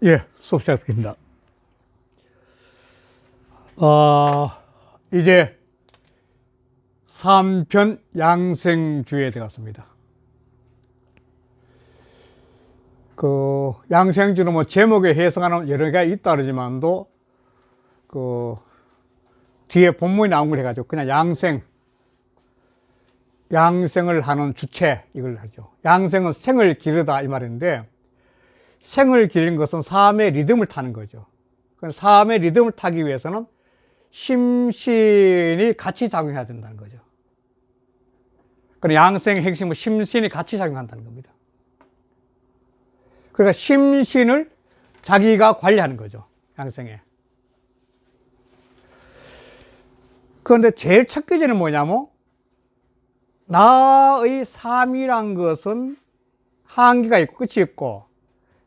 예, 수업 시작합니다. 이제 3편 양생주에 들어갔습니다. 양생주는 뭐 제목에 해석하는 여러 개가 있다 그러지만도 뒤에 본문이 나온 걸 해가지고 그냥 양생을 하는 주체 이걸 하죠. 양생은 생을 기르다 이 말인데, 생을 기르는 것은 삶의 리듬을 타는 거죠. 삶의 리듬을 타기 위해서는 심신이 같이 작용해야 된다는 거죠. 양생의 핵심은 심신이 같이 작용한다는 겁니다. 그러니까 심신을 자기가 관리하는 거죠, 양생에. 그런데 제일 첫 기제는 뭐냐면, 나의 삶이란 것은 한계가 있고 끝이 있고,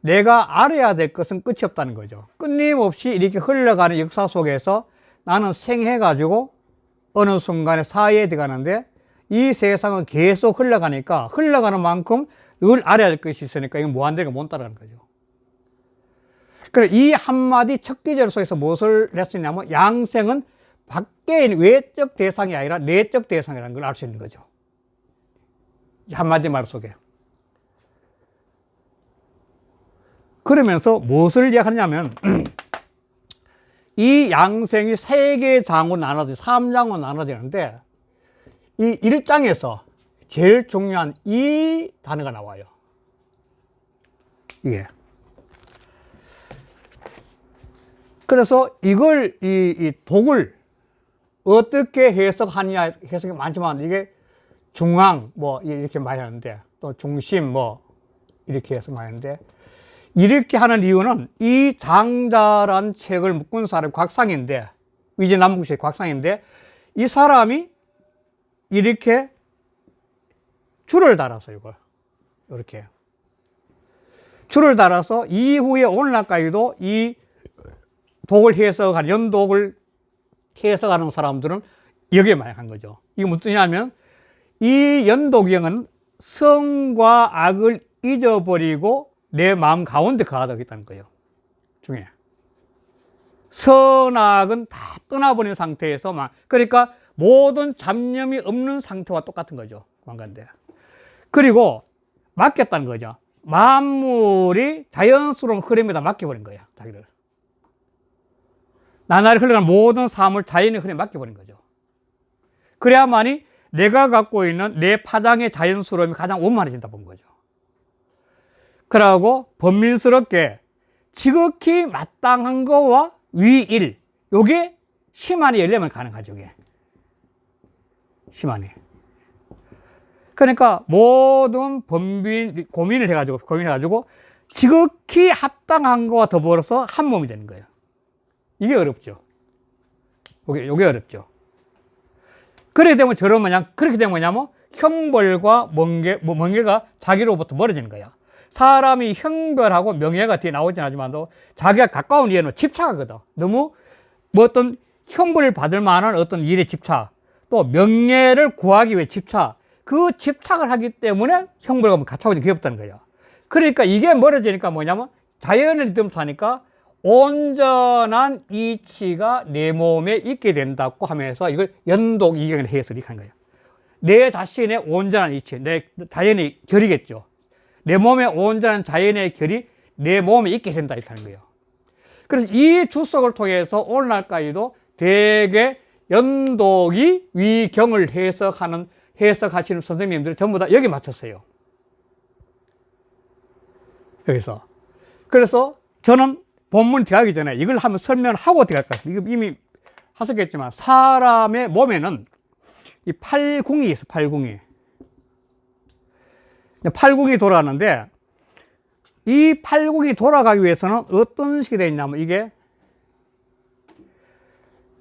내가 알아야 될 것은 끝이 없다는 거죠. 끊임없이 이렇게 흘러가는 역사 속에서 나는 생해가지고 어느 순간에 사회에 들어가는데, 이 세상은 계속 흘러가니까 흘러가는 만큼 늘 알아야 될 것이 있으니까 이건 무한대로 못 따라가는 거죠. 그래, 이 한마디 첫 기절 속에서 무엇을 했었냐면, 양생은 밖에 있는 외적 대상이 아니라 내적 대상이라는 걸 알 수 있는 거죠. 이 한마디 말 속에. 그러면서 무엇을 이야기하냐면, 이 양생이 세 개의 장으로 나눠져, 3장으로 나눠지는데, 이 1장에서 제일 중요한 이 단어가 나와요. 이게. 그래서 이걸, 이 독을 어떻게 해석하느냐, 해석이 많지만, 이게 중앙, 뭐, 이렇게 많이 하는데, 또 중심, 뭐, 이렇게 해서 많이 하는데, 이렇게 하는 이유는 이 장자란 책을 묶은 사람이 곽상인데, 위제남북시의 곽상인데, 이 사람이 이렇게 줄을 달아서 이걸, 이렇게. 줄을 달아서 이후에 오늘날까지도 이 독을 해석하는, 연독을 해석하는 사람들은 여기에 많이 한 거죠. 이게 무슨 뜻이냐면, 이 연독형은 성과 악을 잊어버리고 내 마음 가운데 거하고 있다는 거예요. 중에. 선악은 다 떠나버린 상태에서 그러니까 모든 잡념이 없는 상태와 똑같은 거죠. 관건데. 그리고 맡겼다는 거죠. 만물이 자연스러운 흐름에다 맡겨버린 거야, 자기를. 나날이 흘러가는 모든 삶을 자연의 흐름에 맡겨버린 거죠. 그래야만이 내가 갖고 있는 내 파장의 자연스러움이 가장 원만해진다 본 거죠. 그러고 번민스럽게 지극히 마땅한 거와 위일, 요게 심한이 열리면 가능하죠. 이게 심한이. 그러니까 모든 고민을 해가지고 지극히 합당한 거와 더불어서 한 몸이 되는 거예요. 이게 어렵죠. 요게 어렵죠. 그렇게 되면 그렇게 되면 뭐냐면 형벌과 멍해가 자기로부터 멀어지는 거야. 사람이 형벌하고 명예가 뒤에 나오진 않지만도 자기가 가까운 일에는 집착하거든. 너무 어떤 형벌을 받을 만한 어떤 일에 집착, 또 명예를 구하기 위해 집착, 그 집착을 하기 때문에 형벌과 가차원이 귀엽다는 거예요. 그러니까 이게 멀어지니까 뭐냐면 자연의 리듬을 타니까 온전한 이치가 내 몸에 있게 된다고 하면서 이걸 연독 이경을 해서 이렇게 하는 거예요. 내 자신의 온전한 이치, 내 자연의 결이겠죠. 내 몸에 온전한 자연의 결이 내 몸에 있게 된다 이렇게 하는 거예요. 그래서 이 주석을 통해서 오늘날까지도 대개 연독이 위경을 해석하시는 선생님들 전부 다 여기 맞췄어요. 여기서. 그래서 저는 본문 들어가기 전에 이걸 한번 설명을 하고 들어갈 거예요. 이거 이미 하셨겠지만 사람의 몸에는 이 팔궁이 있어, 팔궁이. 팔궁이 돌아가는데 이 팔궁이 돌아가기 위해서는 어떤 식이 되어 있냐면 이게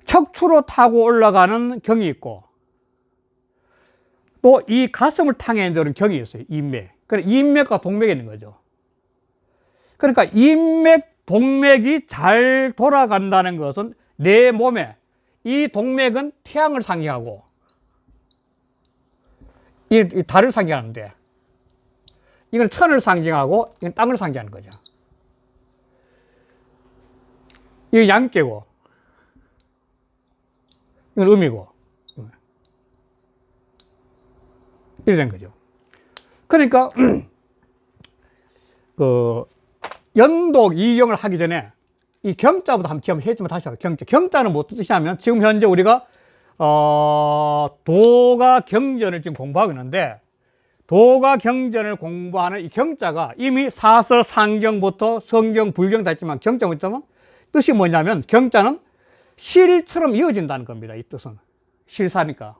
척추로 타고 올라가는 경이 있고 또 이 가슴을 탕해 내는 경이 있어요. 인맥. 그러니까 인맥과 동맥이 있는 거죠. 그러니까 인맥, 동맥이 잘 돌아간다는 것은 내 몸에 이 동맥은 태양을 상징하고 이 달을 상징하는데 이건 천을 상징하고 이건 땅을 상징하는 거죠. 이건 양자고, 이건 음이고, 이래 된 거죠. 그러니까, 연독 이경을 하기 전에 이 경자부터 한번 했지만 다시 할게요. 경자는 뭐 뜻이냐면 지금 현재 우리가 도가 경전을 지금 공부하고 있는데, 도가 경전을 공부하는 이 경자가 이미 사서 상경부터 성경 불경 다 있지만 경자가 있다면 뜻이 뭐냐면 경자는 실처럼 이어진다는 겁니다. 이 뜻은 실사니까.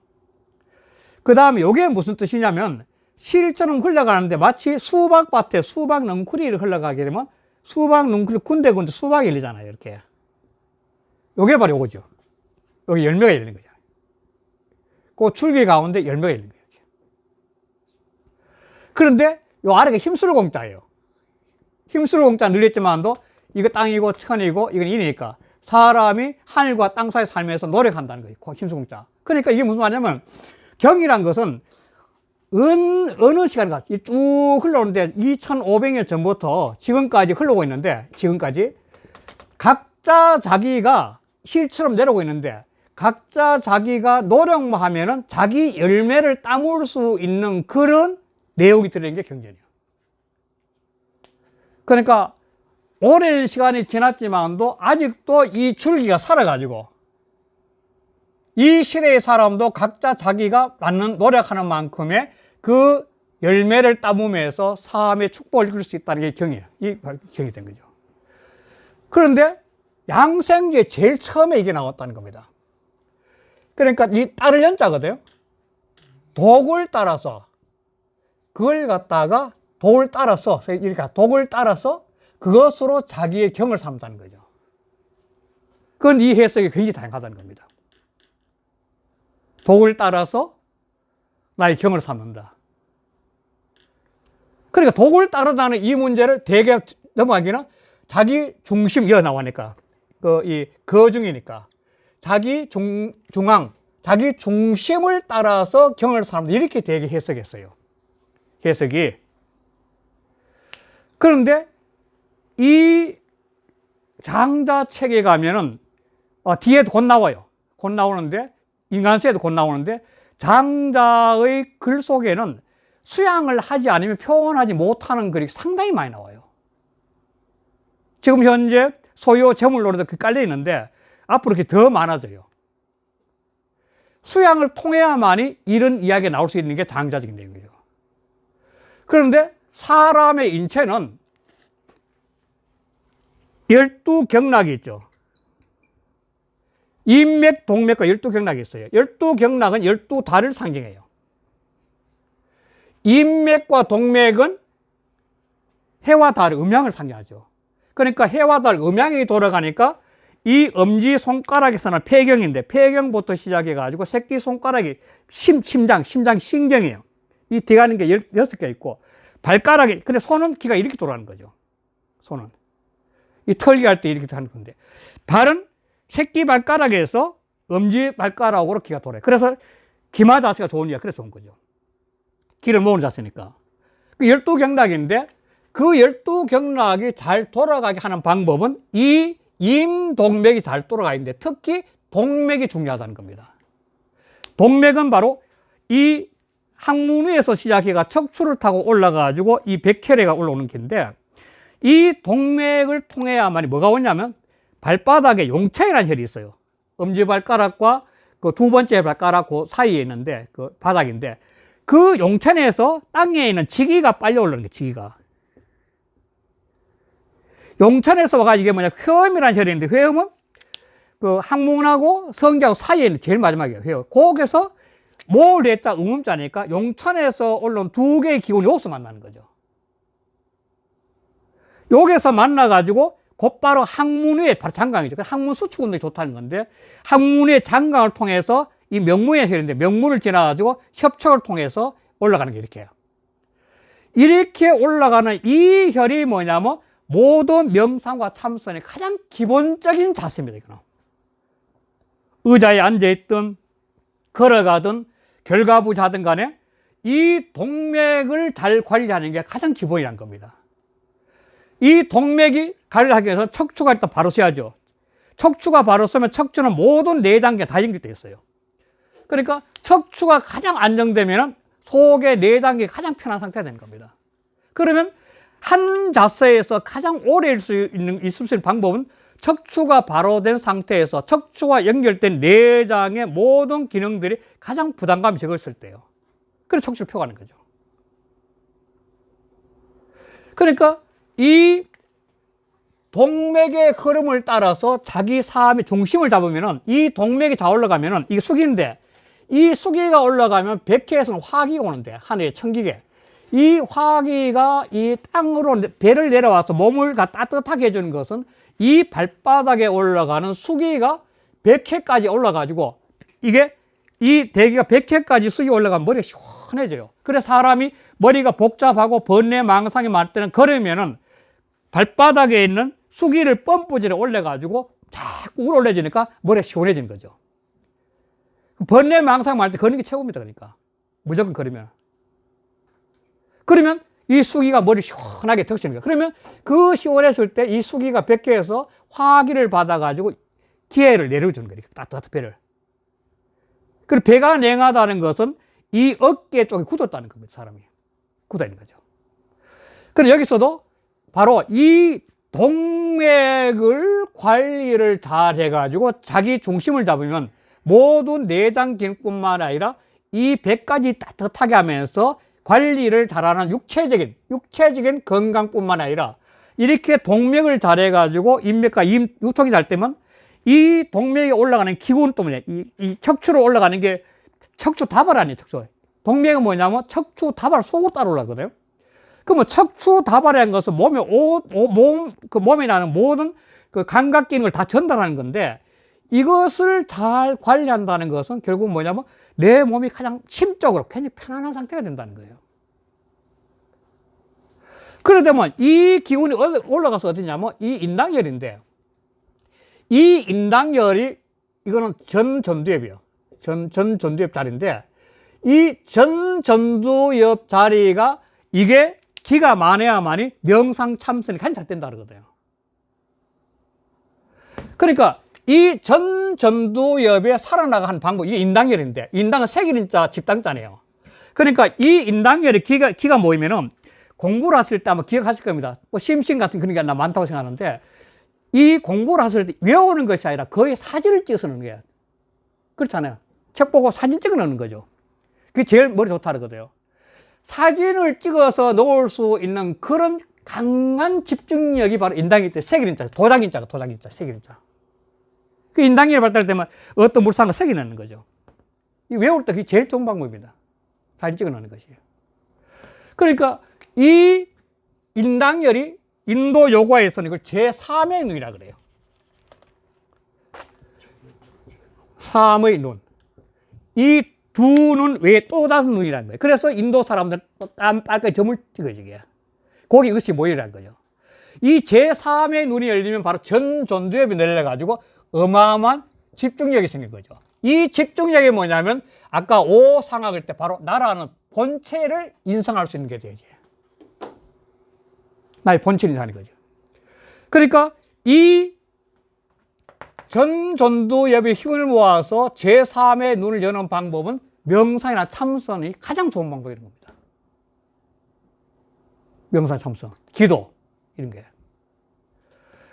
그 다음에 이게 무슨 뜻이냐면 실처럼 흘러가는데 마치 수박밭에 수박 넝쿨이 흘러가게 되면 수박 넝쿨이 군데군데 수박이 열리잖아요. 이렇게. 요게 바로 요거죠. 여기 열매가 열리는 거죠. 그 줄기 가운데 열매가 열리는 거예요. 그런데 요 아래가 힘수로 공자예요. 힘수로 공자 늘렸지만도 이거 땅이고 천이고 이건 인이니까 사람이 하늘과 땅 사이 살면서 노력한다는 거예요. 힘수 공자. 그러니까 이게 무슨 말이냐면 경이란 것은 어느 시간인가 쭉 흘러오는데 2500년 전부터 지금까지 흘러오고 있는데 지금까지 각자 자기가 실처럼 내려오고 있는데 각자 자기가 노력만 하면은 자기 열매를 따물 수 있는 그런 내용이 들어있는 게 경전이에요. 그러니까 오랜 시간이 지났지만도 아직도 이 줄기가 살아가지고 이 시대의 사람도 각자 자기가 맞는 노력하는 만큼의 그 열매를 따으면서 삶의 축복을 이룰 수 있다는 게 경이에요. 이 경이 된 거죠. 그런데 양생주에 제일 처음에 이제 나왔다는 겁니다. 그러니까 이 따를 연자거든요. 독을 따라서 그걸 갖다가 독을 따라서 이렇게 독을 따라서 그것으로 자기의 경을 삼다는 거죠. 그건 이 해석이 굉장히 다양하다는 겁니다. 독을 따라서 나의 경을 삼는다. 그러니까 독을 따르다는 이 문제를 대개 넘어가기는 자기 중심 이어 나오니까 거중이니까 자기 중앙 자기 중심을 따라서 경을 삼는다 이렇게 대개 해석했어요. 해석이. 그런데 이 장자책에 가면은 뒤에도 곧 나와요. 곧 나오는데 인간세에도 곧 나오는데 장자의 글 속에는 수양을 하지 않으면 표현하지 못하는 글이 상당히 많이 나와요. 지금 현재 소요 제물로도 깔려 있는데 앞으로 이렇게 더 많아져요. 수양을 통해야만이 이런 이야기가 나올 수 있는 게 장자적인 내용이에요. 그런데 사람의 인체는 12경락이 있죠. 인맥, 동맥과 12경락이 있어요. 12경락은 12달을 상징해요. 인맥과 동맥은 해와 달, 음양을 상징하죠. 그러니까 해와 달, 음양이 돌아가니까 이 엄지손가락에서는 폐경인데 폐경부터 시작해가지고 새끼손가락이 심장, 신경이에요. 이 들어가는 게 6개 있고 발가락이, 근데 손은 기가 이렇게 돌아가는 거죠. 손은. 이 털기 할 때 이렇게 하는 건데 발은 새끼 발가락에서 엄지 발가락으로 기가 돌아요. 그래서 기마 자세가 좋으니까 그래서 좋은 거죠. 기를 모으는 자세니까. 그 12경락인데 그 12경락이 잘 돌아가게 하는 방법은 이 임동맥이 잘 돌아가 있는데 특히 동맥이 중요하다는 겁니다. 동맥은 바로 이 항문위에서 시작해가 척추를 타고 올라가지고 이 백혈애가 올라오는 길인데 이 동맥을 통해야만이 뭐가 오냐면 발바닥에 용천이라는 혈이 있어요. 엄지발가락과 그 두 번째 발가락 그 사이에 있는데 그 바닥인데 그 용천에서 땅에 있는 지기가 빨려 올라오는 거예요. 지기가. 용천에서 와가지고 이게 뭐냐 회음이라는 혈이 있는데 회음은 그 항문하고 성기하고 사이에 있는 제일 마지막이에요. 회음. 거기서 모래자 음음자니까 용천에서 올라온 두 개의 기운이 여기서 만나는 거죠. 여기서 만나가지고 곧바로 항문 위에 바로 장강이죠. 항문 수축 운동이 좋다는 건데 항문 위에 장강을 통해서 이 명문의 혈인데 명문을 지나가지고 협착을 통해서 올라가는 게 이렇게 해요. 이렇게 올라가는 이 혈이 뭐냐면 모든 명상과 참선의 가장 기본적인 자세입니다. 이거는. 의자에 앉아있든 걸어가든 결과부자든 간에 이 동맥을 잘 관리하는 게 가장 기본이란 겁니다. 이 동맥이 관리하기 위해서 척추가 일단 바로 서야죠. 척추가 바로 서면 척추는 모든 내장계 다 연결되어 있어요. 그러니까 척추가 가장 안정되면 속의 내장계가 가장 편한 상태가 되는 겁니다. 그러면 한 자세에서 가장 오래 있을 수 있는 방법은 척추가 바로 된 상태에서 척추와 연결된 내장의 모든 기능들이 가장 부담감이 적었을 때예요. 그래서 척추를 펴가는 거죠. 그러니까 이 동맥의 흐름을 따라서 자기 삶의 중심을 잡으면은 이 동맥이 잘 올라가면은 이게 숙이인데 이 숙이가 올라가면 백회에서는 화기가 오는데 하늘의 천기계 이 화기가 이 땅으로 배를 내려와서 몸을 다 따뜻하게 해주는 것은 이 발바닥에 올라가는 숙이가 100회까지 올라가지고 이게 이 대기가 100회까지 숙이 올라가면 머리가 시원해져요. 그래서 사람이 머리가 복잡하고 번뇌 망상이 많을 때는 걸으면은 발바닥에 있는 숙이를 펌프질에 올려가지고 자꾸 올려지니까 머리가 시원해지는 거죠. 번뇌 망상 많을 때 걷는 게 최고입니다. 그러니까 무조건 걸으면. 그러면 이 숙이가 머리 시원하게 턱시는 거예요. 그러면 그 시원했을 때 이 숙이가 백회에서 화기를 받아가지고 기회를 내려주는 거예요. 따뜻한 배를. 그리고 배가 냉하다는 것은 이 어깨 쪽이 굳었다는 겁니다. 사람이. 굳어 있는 거죠. 그럼 여기서도 바로 이 동맥을 관리를 잘 해가지고 자기 중심을 잡으면 모든 내장 기능뿐만 아니라 이 배까지 따뜻하게 하면서 관리를 잘하는 육체적인 건강뿐만 아니라 이렇게 동맥을 잘해가지고 인맥과 유통이 잘 되면 이 동맥에 올라가는 기운 때문에 이 척추로 올라가는 게 척추 다발 아니에요. 척추. 동맥은 뭐냐면 척추 다발 속으로 따라 올라가거든요. 그러면 척추 다발이라는 것은 몸에 나는 모든 그 감각 기능을 다 전달하는 건데 이것을 잘 관리한다는 것은 결국 뭐냐면 내 몸이 가장 심적으로 굉장히 편안한 상태가 된다는 거예요. 그러려면 이 기운이 올라가서 어디냐면 이 인당열인데 이 인당열이 이거는 전전두엽이에요. 전전두엽 자리인데 이 전전두엽 자리가 이게 기가 많아야만이 명상 참선이 가장 잘 된다 그러거든요. 그러니까 이 전전두엽에 살아나가는 방법, 이게 인당열인데, 인당은 색일인자, 집당자네요. 그러니까 이 인당열이 기가 모이면은 공부를 하실 때 아마 기억하실 겁니다. 뭐 심신 같은 그런 게 많다고 생각하는데, 이 공부를 하실 때 외우는 것이 아니라 거의 사진을 찍어서 넣는 거예요. 그렇잖아요. 책 보고 사진 찍어 넣는 거죠. 그게 제일 머리 좋다 그러거든요. 사진을 찍어서 놓을 수 있는 그런 강한 집중력이 바로 인당일 때 색일인자, 도장인자, 색일인자. 그 인당열이 발달되면 어떤 물상을 새겨 넣는 거죠. 외울 때 그게 제일 좋은 방법입니다. 사진 찍어 넣는 것이에요. 그러니까 이 인당열이 인도 요가에서는 이걸 제3의 눈이라 그래요. 3의 눈. 이 두 눈 외에 또 다른 눈이라는 거예요. 그래서 인도 사람들은 빨갛게 점을 찍어주게. 거기 이것이 모이라는 거죠. 이 제3의 눈이 열리면 바로 전전두엽이 내려가지고 어마어마한 집중력이 생긴 거죠. 이 집중력이 뭐냐면 아까 오상학일 때 바로 나라는 본체를 인성할 수 있는 게 되지. 나의 본체를 인성하는 거죠. 그러니까 이 전전두엽의 힘을 모아서 제3의 눈을 여는 방법은 명상이나 참선이 가장 좋은 방법인 겁니다. 명상, 참선, 기도 이런 게.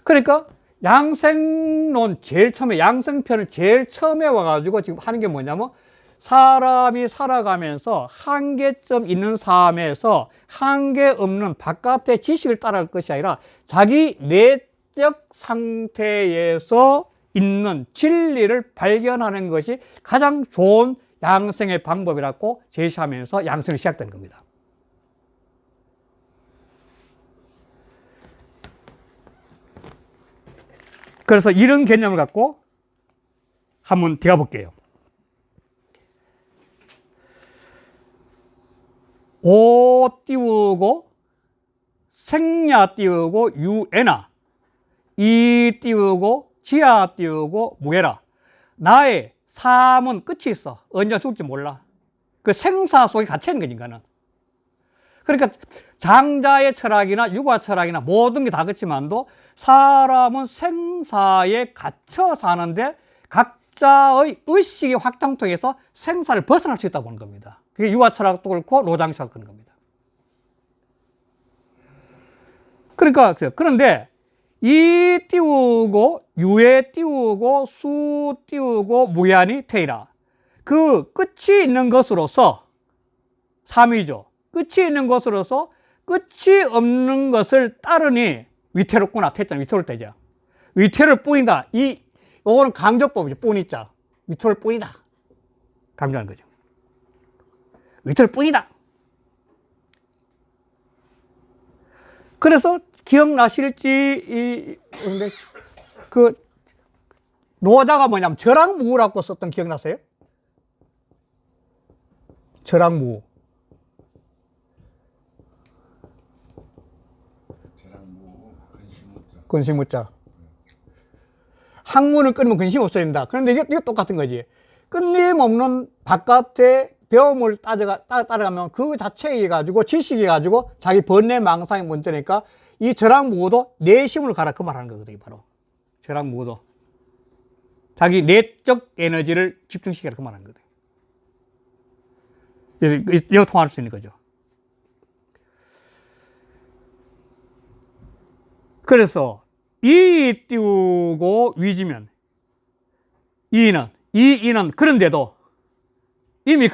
그러니까 양생론 제일 처음에 양생편을 제일 처음에 와가지고 지금 하는 게 뭐냐면 사람이 살아가면서 한계점 있는 삶에서 한계 없는 바깥의 지식을 따라갈 것이 아니라 자기 내적 상태에서 있는 진리를 발견하는 것이 가장 좋은 양생의 방법이라고 제시하면서 양생이 시작된 겁니다. 그래서 이런 개념을 갖고 한번 대화 볼게요. 오 띄우고 생야 띄우고 유에나 이 띄우고 지야 띄우고 무에라. 나의 삶은 끝이 있어. 언제 죽을지 몰라. 그 생사 속에 갇혀 있는 거니까는. 그러니까 장자의 철학이나 육아 철학이나 모든 게 다 그렇지만도 사람은 생사에 갇혀 사는데 각자의 의식의 확장 통해서 생사를 벗어날 수 있다고 보는 겁니다. 그게 육아 철학도 그렇고 노장 철학도 그런 겁니다. 그러니까 그런데 이 띄우고 유에 띄우고 수 띄우고 무한히 태이라. 그 끝이 있는 것으로서 삼위죠. 끝이 있는 것으로서 끝이 없는 것을 따르니 위태롭구나. 태자는 위태로울 때죠. 위태를 뿐이다. 요거는 강조법이죠. 뿐이자. 위태로울 뿐이다. 강조하는 거죠. 위태로울 뿐이다. 그래서 기억나실지, 그 노자가 뭐냐면 절악무라고 썼던 기억나세요? 절악무. 근심무자. 학문을 끊으면 근심 없어야 된다. 그런데 이게 똑같은 거지. 끊임없는 바깥의 배움을 따라가면 그 자체에 가지고 지식이 가지고 자기 번뇌 망상이 문제니까 이 절악무도 내심을 가라 그 말하는 거거든요. 바로 절악무도 자기 내적 에너지를 집중시키라 그 말하는 거거든요. 이거 통할 수 있는 거죠. 그래서 이 띄우고 위지면 이는 그런데도 이미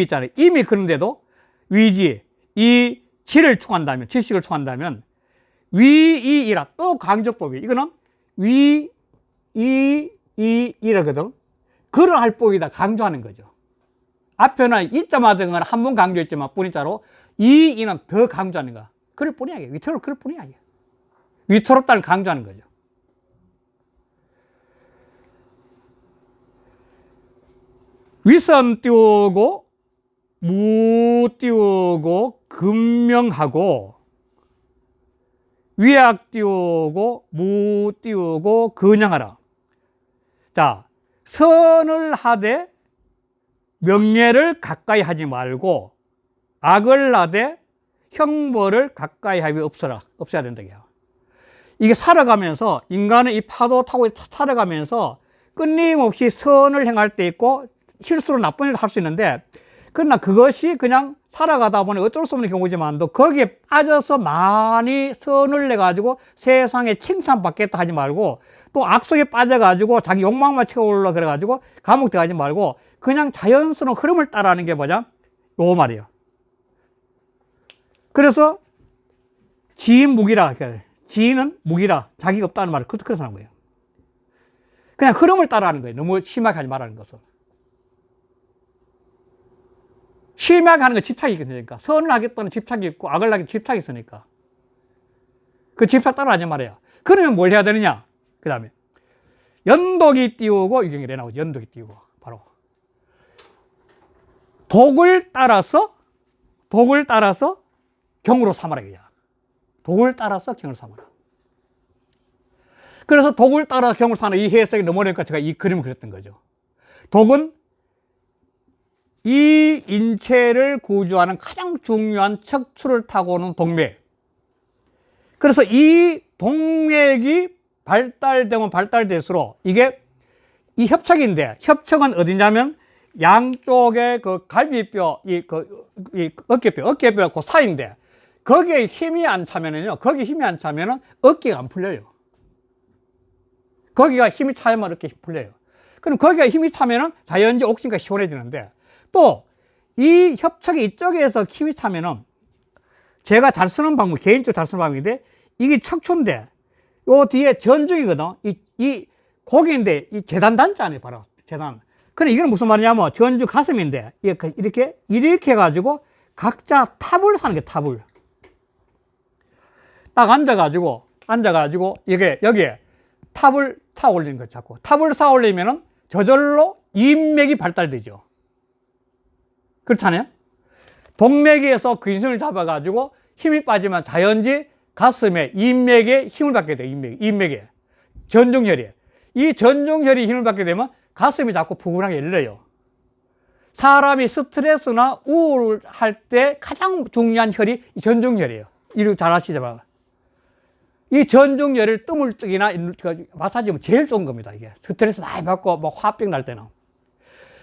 있잖아요. 이미 그런데도 위지 이 지를 추구한다면 지식을 추구한다면 위이이라 또 강조법이 이거는 위이이라거든. 그러할 법이다 강조하는 거죠. 앞에는 이자마든 건 한 번 강조했지만 뿐이자로 이는 더 강조하는 거야. 그럴 뿐이야. 위태로울 그럴 뿐이야. 위태롭다는 강조하는 거죠. 위선 띄우고 무 띄우고 근명하고 위악 띄우고 무 띄우고 근양하라. 자, 선을 하되 명예를 가까이 하지 말고 악을 하되 형벌을 가까이 하기 없어야 된다. 이게 살아가면서 인간은 이 파도 타고 살아가면서 끊임없이 선을 행할 때 있고 실수로 나쁜 일을 할 수 있는데 그러나 그것이 그냥 살아가다 보니 어쩔 수 없는 경우지만도 거기에 빠져서 많이 선을 내가지고 세상에 칭찬받겠다 하지 말고 또 악속에 빠져가지고 자기 욕망만 채우려 그래가지고 감옥 들어가지 말고 그냥 자연스러운 흐름을 따라하는 게 뭐냐? 요 말이에요. 그래서 지인무기라. 지인은 무기라. 자기가 없다는 말을 그래서 하는 거예요. 그냥 흐름을 따라하는 거예요. 너무 심하게 하지 말라는 것은. 심하게 하는 건 집착이 있으니까. 선을 하겠다는 집착이 있고 악을 하겠다는 집착이 있으니까. 그 집착 따라하지 말아요. 그러면 뭘 해야 되느냐? 그 다음에 연독이 띄우고 이게 나오죠. 연독이 띄우고 바로 독을 따라서 경으로 삼아라 이거야. 독을 따라서 경을 삼아라. 그래서 독을 따라 경을 삼는 이 해석이 너무 어려우니까 제가 이 그림을 그렸던 거죠. 독은 이 인체를 구조하는 가장 중요한 척추를 타고 오는 동맥. 그래서 이 동맥이 발달되면 발달될수록 이게 이 협착인데 협착은 어디냐면 양쪽에 그 갈비뼈, 이 어깨뼈 그 사이인데 거기에 힘이 안 차면은요, 어깨가 안 풀려요. 거기가 힘이 차야만 이렇게 풀려요. 그럼 거기가 힘이 차면은 자연지 옥신가 시원해지는데 또 이 협착이 이쪽에서 힘이 차면은 제가 잘 쓰는 방법, 개인적으로 잘 쓰는 방법인데 이게 척추인데 요 뒤에 전중이거든. 이 고기인데 이 재단 단자네, 바로 재단. 그래 이건 무슨 말이냐면 전중 가슴인데 이렇게 해가지고 각자 탑을 사는 게 탑을. 딱 앉아가지고 여기에 탑을 타 올리는 거죠. 자꾸 탑을 쌓아 올리면은 저절로 인맥이 발달되죠. 그렇잖아요. 동맥에서 근심을 잡아가지고 힘이 빠지면 자연지 가슴에 인맥에 힘을 받게 돼요. 인맥에 전중혈이. 이 전중혈이 힘을 받게 되면 가슴이 자꾸 푸근하게 열려요. 사람이 스트레스나 우울할 때 가장 중요한 혈이 전중혈이에요. 이거 잘 아시죠? 이 전중혈을 뜸을 뜨기나 마사지하면 제일 좋은 겁니다. 이게 스트레스 많이 받고 뭐 화병 날 때는.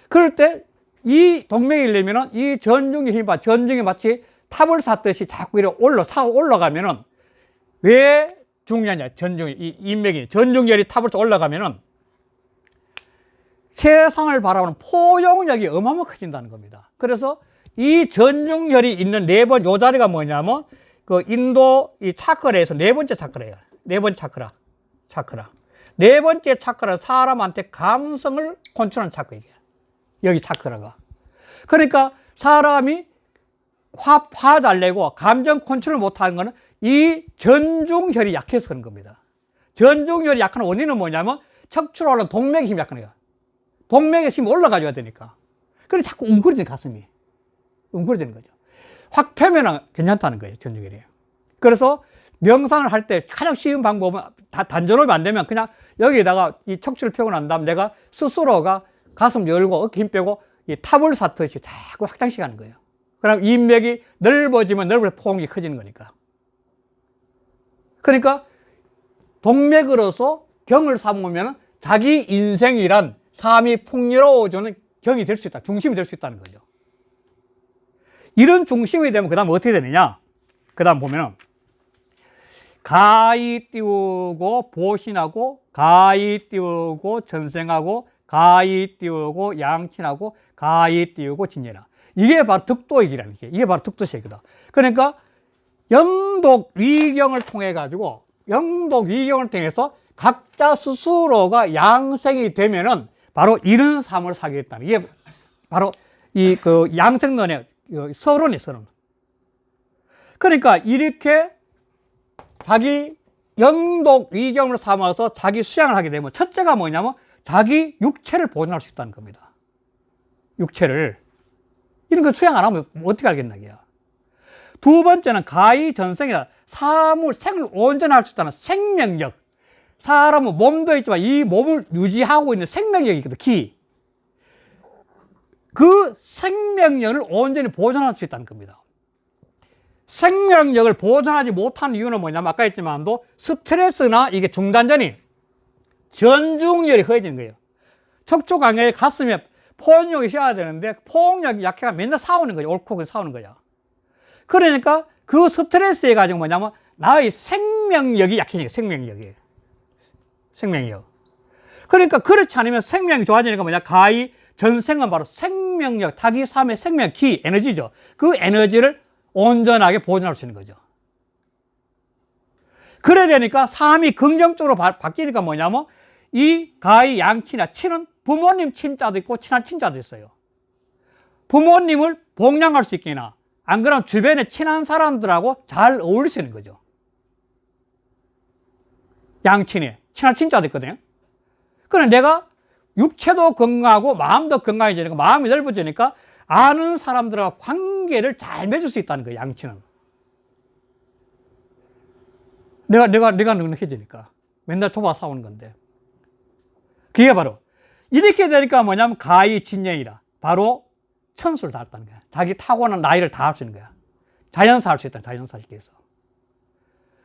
그럴 때 이 동맥이 이려면은 이 전중의 힘이 전중이 마치 탑을 샀듯이 자꾸 이렇게 올라가면은 왜 중요하냐? 전중이 이 인맥이 전중혈이 탑을 올라가면은 세상을 바라보는 포용력이 어마어마하게 커진다는 겁니다. 그래서 이 전중혈이 있는 요 자리가 뭐냐면 그 인도 이 차크라에서 네 번째 차크라예요. 네 번째 차크라. 네 번째 차크라 사람한테 감성을 컨트롤하는 차크라 이게. 여기 차크라가. 그러니까 사람이 화 잘 내고 감정 컨트롤 못 하는 거는 이 전중혈이 약해서 그런 겁니다. 전중혈이 약한 원인은 뭐냐면 척추로 올라가는 동맥의 힘이 약한 거예요. 동맥의 힘이 올라가줘야 되니까. 그래서 자꾸 웅크리는 가슴이. 웅크리는 거죠. 확 펴면은 괜찮다는 거예요, 전중혈이. 그래서 명상을 할 때 가장 쉬운 방법은 단전호흡이 안 되면 그냥 여기에다가 이 척추를 펴고 난 다음 내가 스스로가 가슴 열고 어깨 힘 빼고 이 탑을 샀듯이 자꾸 확장시 가는 거예요. 그럼 인맥이 넓어지면 넓어서 포옹이 커지는 거니까. 그러니까 동맥으로서 경을 삼으면 자기 인생이란 삶이 풍요로워지는 경이 될 수 있다. 중심이 될 수 있다는 거죠. 이런 중심이 되면 그 다음 어떻게 되느냐? 그 다음 보면은 가히 띄우고 보신하고 가히 띄우고 전생하고 가히 띄우고 양친하고 가히 띄우고 진예라. 이게 바로 득도의 길이라는 게. 이게 바로 득도세계다. 그러니까 영독 위경을 통해 가지고 영독 위경을 통해서 각자 스스로가 양생이 되면은 바로 이런 삶을 살겠다는 이게 바로 이 그 양생론의 서론이 서론. 그러니까 이렇게 자기 영독 위경을 삼아서 자기 수양을 하게 되면 첫째가 뭐냐면 자기 육체를 보존할 수 있다는 겁니다. 육체를. 이런 거 수양 안 하면 어떻게 알겠나, 이게요. 두 번째는 가히 전생이다. 생을 온전히 할 수 있다는 생명력. 사람은 몸도 있지만 이 몸을 유지하고 있는 생명력이 있거든, 기. 그 생명력을 온전히 보존할 수 있다는 겁니다. 생명력을 보존하지 못하는 이유는 뭐냐면 아까 했지만도 스트레스나 이게 중단전이 전중혈이 허해지는 거예요. 척추강에 가슴에 포용력이 쉬어야 되는데 포용력이 약해가 맨날 싸우는 거예요. 옳고 싸우는 거야. 그러니까 그 스트레스에 가지고 뭐냐면 나의 생명력이 약해지는 거예요. 생명력. 그러니까 그렇지 않으면 생명이 좋아지니까 뭐냐? 가히 전생은 바로 생명력, 자기 삶의 생명, 기, 에너지죠. 그 에너지를 온전하게 보존할 수 있는 거죠. 그래야 되니까 삶이 긍정적으로 바뀌니까 뭐냐면 이 가히 양친이나 친은 부모님 친자도 있고 친한 친자도 있어요. 부모님을 봉양할 수 있기나 안 그러면 주변에 친한 사람들하고 잘 어울릴 수 있는 거죠. 양친이 친한 친자도 있거든요. 그럼 내가 육체도 건강하고 마음도 건강해지니까 마음이 넓어지니까 아는 사람들과 관계를 잘 맺을 수 있다는 거예요. 양친은. 내가 넉넉해지니까. 맨날 좁아 싸우는 건데. 그게 바로 이렇게 되니까 뭐냐면 가히 진영이라. 바로 천수를 다했다는 거야. 자기 타고난 나이를 다 할 수 있는 거야. 자연사 할 수 있다. 자연사시켜서.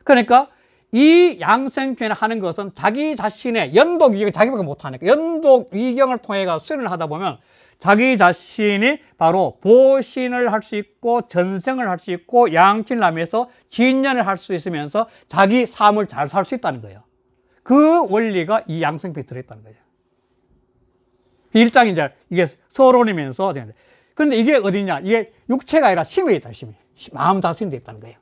그러니까 이 양생편을 하는 것은 자기 자신의 연독 위경, 자기밖에 못하니까 연독 위경을 통해 수련을 하다 보면 자기 자신이 바로 보신을 할 수 있고 전생을 할 수 있고 양친을 하면서 진년을 할 수 있으면서 자기 삶을 잘 살 수 있다는 거예요. 그 원리가 이 양생편에 들어있다는 거예요. 일장이 이제 이게 서론이면서 그런데 이게 어디냐? 이게 육체가 아니라 심에 있다. 심이. 마음 다스림에 있다는 거예요.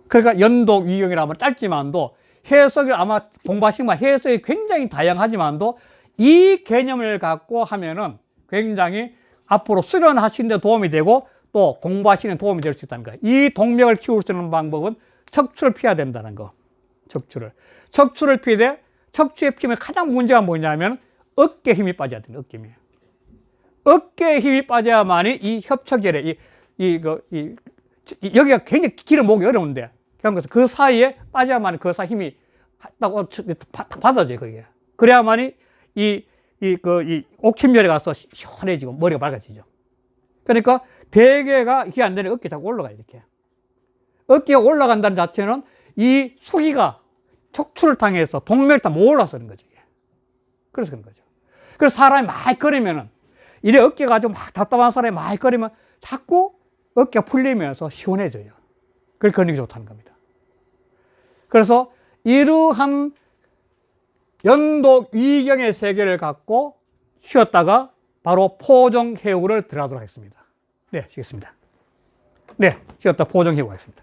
그러니까 연독 위경이라면 짧지만도 해석을 아마 공부하시면 해석이 굉장히 다양하지만도 이 개념을 갖고 하면은 굉장히 앞으로 수련하시는 데 도움이 되고 또 공부하시는 데 도움이 될 수 있다는 거예요. 이 동맥을 키울 수 있는 방법은 척추를 피해야 된다는 거. 척추를 피되 척추에 피면 가장 문제가 뭐냐면 어깨에 힘이 빠져야 돼요. 어깨에 힘이 빠져야만이 이 협착혈에 여기가 굉장히 길을 모으기 어려운데 그 사이에 빠져야만 그 사이 힘이 딱 받아져요. 그게. 그래야만이 이 이 옥침열에 가서 시원해지고 머리가 맑아지죠. 그러니까 대개가 이게 안 되는 어깨 자꾸 올라가요, 이렇게. 어깨가 올라간다는 자체는 이 수기가 척추를 당해서 동맥을 다 못 올라서 그런 거죠. 그래서 그런 거죠. 그래서 사람이 많이 걸으면은, 이래 어깨가 좀 막 답답한 사람이 많이 걸으면 자꾸 어깨가 풀리면서 시원해져요. 그래서 근육이 좋다는 겁니다. 그래서 이러한 연독 위경의 세계를 갖고 쉬었다가 바로 포정해우를 들어가도록 하겠습니다. 네, 쉬겠습니다. 네, 쉬었다 포정해우 하겠습니다.